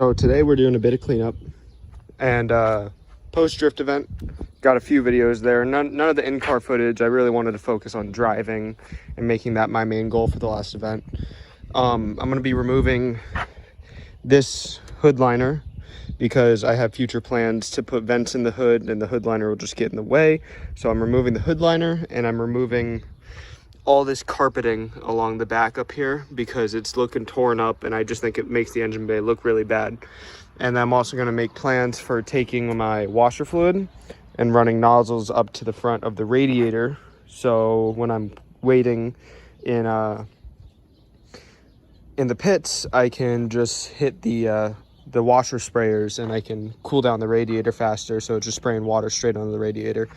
So today we're doing a bit of cleanup and post-drift event. Got a few videos there. None of the in-car footage. I really wanted to focus on driving and making that my main goal for the last event. I'm going to be removing this hood liner because I have future plans to put vents in the hood and the hood liner will just get in the way. So I'm removing the hood liner and I'm removing all this carpeting along the back up here because it's looking torn up and I just think it makes the engine bay look really bad. And I'm also going to make plans for taking my washer fluid and running nozzles up to the front of the radiator, so when I'm waiting in the pits I can just hit the washer sprayers and I can cool down the radiator faster, so it's just spraying water straight onto the radiator.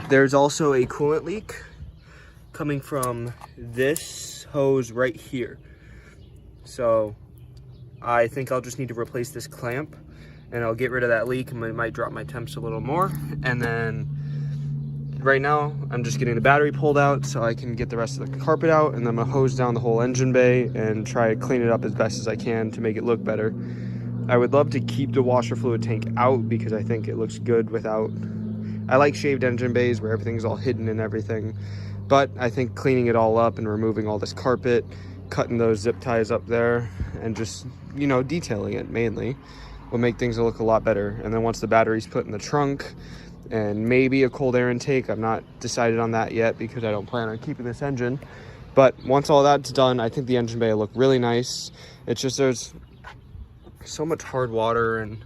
There's also a coolant leak coming from this hose right here, so I think I'll just need to replace this clamp and I'll get rid of that leak and it might drop my temps a little more. And then right now I'm just getting the battery pulled out so I can get the rest of the carpet out, and then I'm gonna hose down the whole engine bay and try to clean it up as best as I can to make it look better. I would love to keep the washer fluid tank out because I think it looks good without. I like shaved engine bays where everything's all hidden and everything, but I think cleaning it all up and removing all this carpet, cutting those zip ties up there, and just, you know, detailing it mainly will make things look a lot better. And then once the battery's put in the trunk and maybe a cold air intake, I'm not decided on that yet because I don't plan on keeping this engine, but once all that's done I think the engine bay will look really nice. It's just there's so much hard water and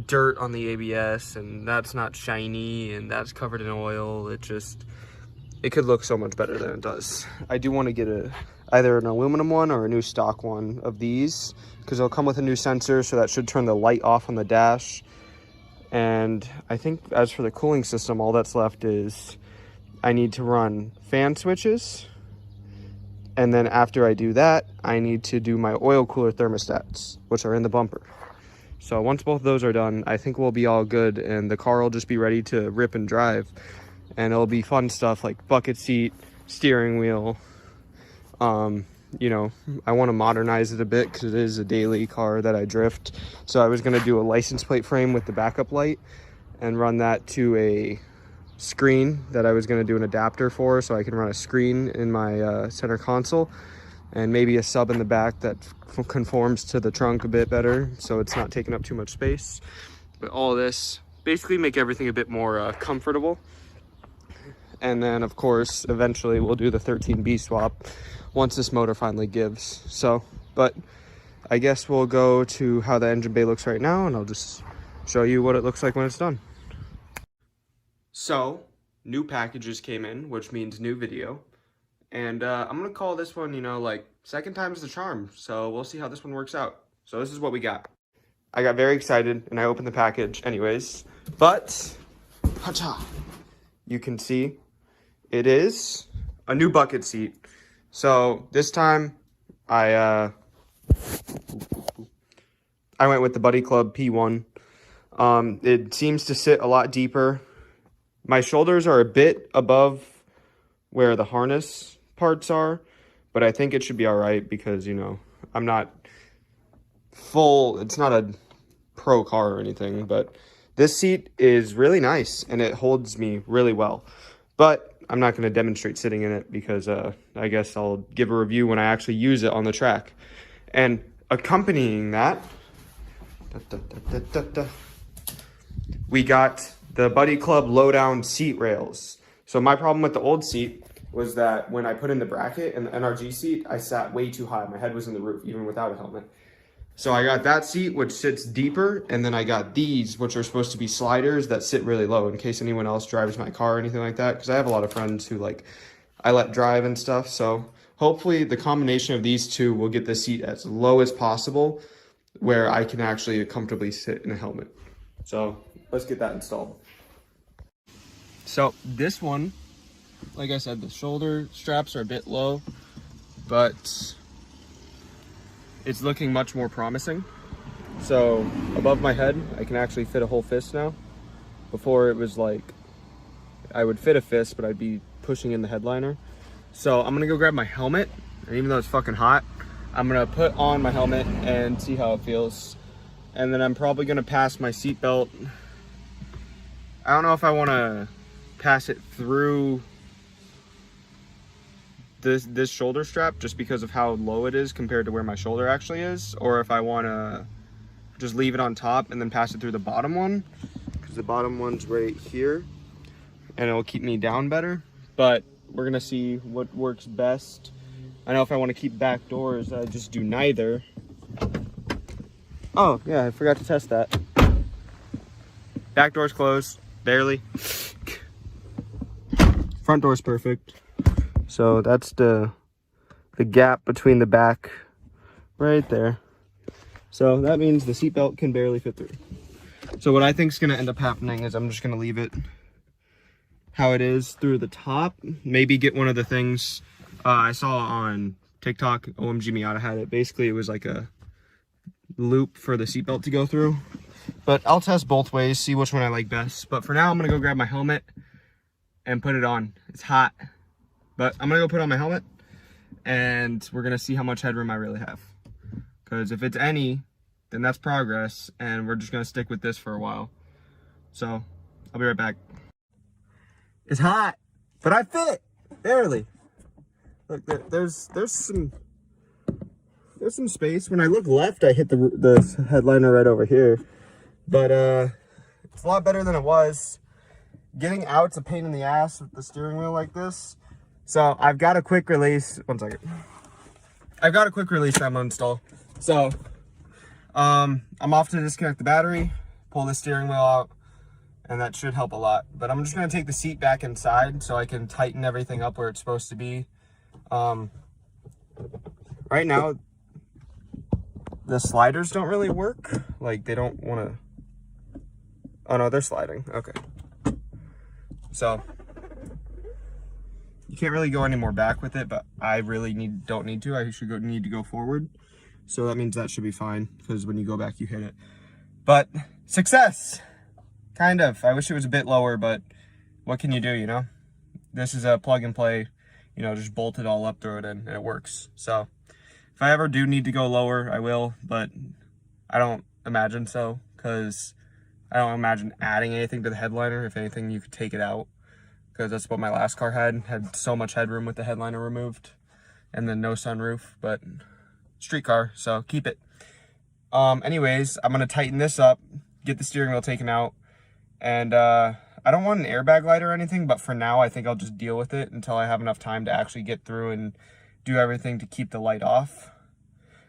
dirt on the ABS and that's not shiny and that's covered in oil. It could look so much better than it does. I do want to get either an aluminum one or a new stock one of these because they'll come with a new sensor, so that should turn the light off on the dash. And I think as for the cooling system, all that's left is I need to run fan switches, and then after I do that I need to do my oil cooler thermostats, which are in the bumper. So once both of those are done I think we'll be all good and the car will just be ready to rip and drive. And it'll be fun stuff like bucket seat, steering wheel. You know, I want to modernize it a bit because it is a daily car that I drift. So I was going to do a license plate frame with the backup light and run that to a screen that I was going to do an adapter for, so I can run a screen in my center console and maybe a sub in the back that conforms to the trunk a bit better so it's not taking up too much space. But all this basically make everything a bit more comfortable. And then of course eventually we'll do the 13B swap once this motor finally gives. So, but I guess we'll go to how the engine bay looks right now and I'll just show you what it looks like when it's done. So new packages came in, which means new video, and I'm gonna call this one, you know, like second time's the charm, so we'll see how this one works out. So this is what we got. I got very excited and I opened the package anyways, but you can see it is a new bucket seat. So this time I went with the Buddy Club P1. It seems to sit a lot deeper. My shoulders are a bit above where the harness parts are, but I think it should be all right because, you know, I'm not full, it's not a pro car or anything, but this seat is really nice and it holds me really well. But I'm not going to demonstrate sitting in it because I guess I'll give a review when I actually use it on the track. And accompanying that, we got the Buddy Club low-down seat rails. So my problem with the old seat was that when I put in the bracket in the NRG seat, I sat way too high. My head was in the roof, even without a helmet. So I got that seat, which sits deeper, and then I got these, which are supposed to be sliders that sit really low in case anyone else drives my car or anything like that, because I have a lot of friends who, like, I let drive and stuff. So hopefully the combination of these two will get the seat as low as possible where I can actually comfortably sit in a helmet. So let's get that installed. So this one, like I said, the shoulder straps are a bit low, but it's looking much more promising. So above my head, I can actually fit a whole fist now. Before it was like, I would fit a fist, but I'd be pushing in the headliner. So I'm gonna go grab my helmet, and even though it's fucking hot, I'm gonna put on my helmet and see how it feels. And then I'm probably gonna pass my seatbelt. I don't know if I wanna pass it through this shoulder strap just because of how low it is compared to where my shoulder actually is, or if I wanna just leave it on top and then pass it through the bottom one, because the bottom one's right here and it'll keep me down better. But we're gonna see what works best. I know if I want to keep back doors, I just do neither. Oh yeah, I forgot to test that. Back door's closed, barely. Front door's perfect. So that's the gap between the back right there. So that means the seatbelt can barely fit through. So what I think is going to end up happening is I'm just going to leave it how it is through the top. Maybe get one of the things I saw on TikTok. OMG Miata had it. Basically, it was like a loop for the seatbelt to go through. But I'll test both ways, see which one I like best. But for now, I'm going to go grab my helmet and put it on. It's hot. But I'm going to go put on my helmet and we're going to see how much headroom I really have. Because if it's any, then that's progress, and we're just gonna stick with this for a while. So I'll be right back. It's hot, but I fit barely. Look, there's some space. When I look left, I hit the headliner right over here. But it's a lot better than it was. Getting out's a pain in the ass with the steering wheel like this. So I've got a quick release. One second. I've got a quick release I'm gonna install. So, I'm off to disconnect the battery, pull the steering wheel out, and that should help a lot. But I'm just going to take the seat back inside so I can tighten everything up where it's supposed to be. Right now, the sliders don't really work. Like, they don't want to... Oh, no, they're sliding. Okay. So, you can't really go any more back with it, but I really don't need to. I need to go forward. So that means that should be fine, because when you go back, you hit it. But success, kind of. I wish it was a bit lower, but what can you do, you know? This is a plug and play, you know, just bolt it all up, throw it in, and it works. So if I ever do need to go lower, I will, but I don't imagine so, because I don't imagine adding anything to the headliner. If anything, you could take it out, because that's what my last car had so much headroom with the headliner removed, and then no sunroof, but street car, so keep it. Anyways, I'm gonna tighten this up, get the steering wheel taken out, and I don't want an airbag light or anything, but for now I think I'll just deal with it until I have enough time to actually get through and do everything to keep the light off.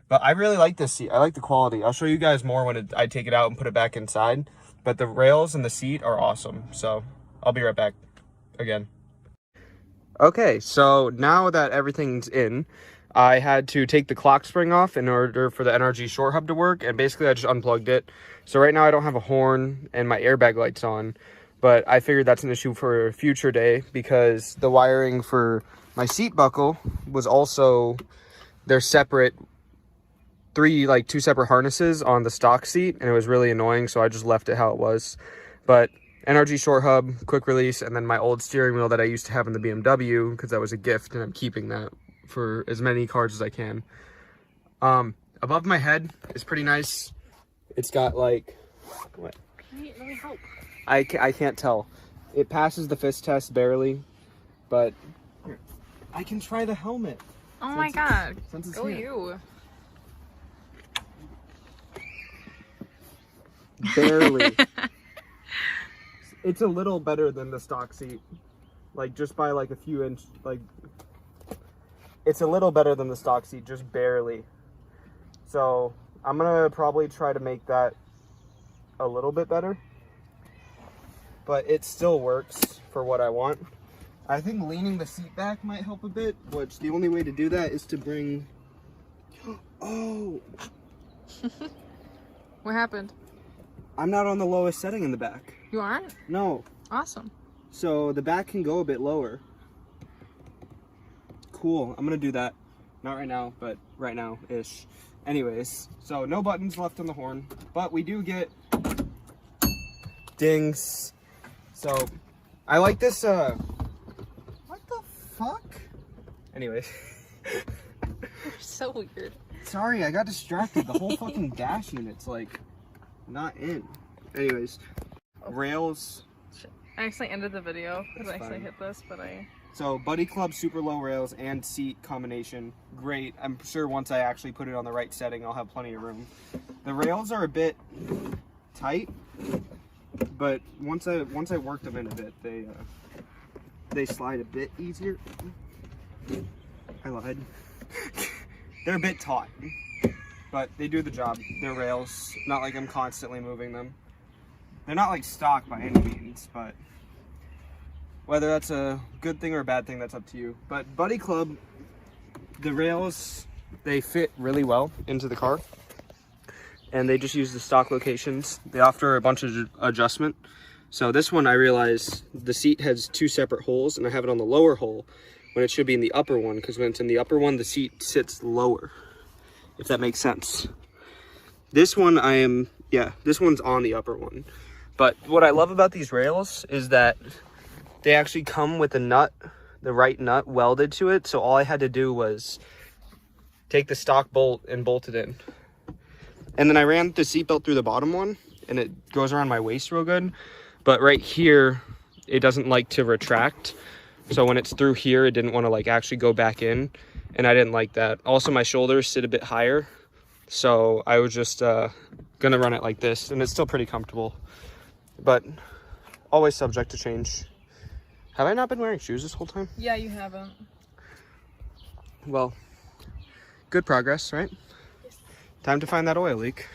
But I really like this seat. I like the quality. I'll show you guys more when I take it out and put it back inside, but the rails and the seat are awesome. So I'll be right back again. Okay, so now that everything's in, I had to take the clock spring off in order for the NRG short hub to work, and basically I just unplugged it. So right now I don't have a horn and my airbag light's on, but I figured that's an issue for a future day because the wiring for my seat buckle was also, they're separate, two separate harnesses on the stock seat, and it was really annoying, so I just left it how it was. But NRG short hub, quick release, and then my old steering wheel that I used to have in the BMW, because that was a gift and I'm keeping that for as many cars as I can. Above my head is pretty nice. It's got like, what? Let me help. I can't tell. It passes the fist test barely, but here, I can try the helmet. Oh my god. Go you. Barely. It's a little better than the stock seat. Like just by like a few inches, like it's a little better than the stock seat, just barely. So I'm gonna probably try to make that a little bit better, but it still works for what I want. I think leaning the seat back might help a bit, which the only way to do that is to bring, oh. What happened? I'm not on the lowest setting in the back. You aren't? No. Awesome. So the back can go a bit lower. Cool, I'm gonna do that. Not right now, but right now-ish. Anyways, so no buttons left on the horn, but we do get dings. So I like this, what the fuck? Anyways. You're so weird. Sorry, I got distracted. The whole fucking dash unit's like not in. Anyways, rails. I actually ended the video because I actually fine. hit this, but So Buddy Club super low rails and seat combination, great. I'm sure once I actually put it on the right setting, I'll have plenty of room. The rails are a bit tight, but once I worked them in a bit, they slide a bit easier. I lied. They're a bit taut, but they do the job. They're rails, not like I'm constantly moving them. They're not like stock by any means, but whether that's a good thing or a bad thing, that's up to you. But Buddy Club, the rails, they fit really well into the car. And they just use the stock locations. They offer a bunch of adjustment. So this one, I realized the seat has 2 separate holes, and I have it on the lower hole when it should be in the upper one, because when it's in the upper one, the seat sits lower, if that makes sense. This one, this one's on the upper one. But what I love about these rails is that they actually come with a nut, the right nut welded to it. So all I had to do was take the stock bolt and bolt it in. And then I ran the seatbelt through the bottom one, and it goes around my waist real good. But right here, it doesn't like to retract. So when it's through here, it didn't want to like actually go back in. And I didn't like that. Also, my shoulders sit a bit higher. So I was just gonna run it like this, and it's still pretty comfortable. But always subject to change. Have I not been wearing shoes this whole time? yeah, you haven't. Well, good progress, right? Time to find that oil leak.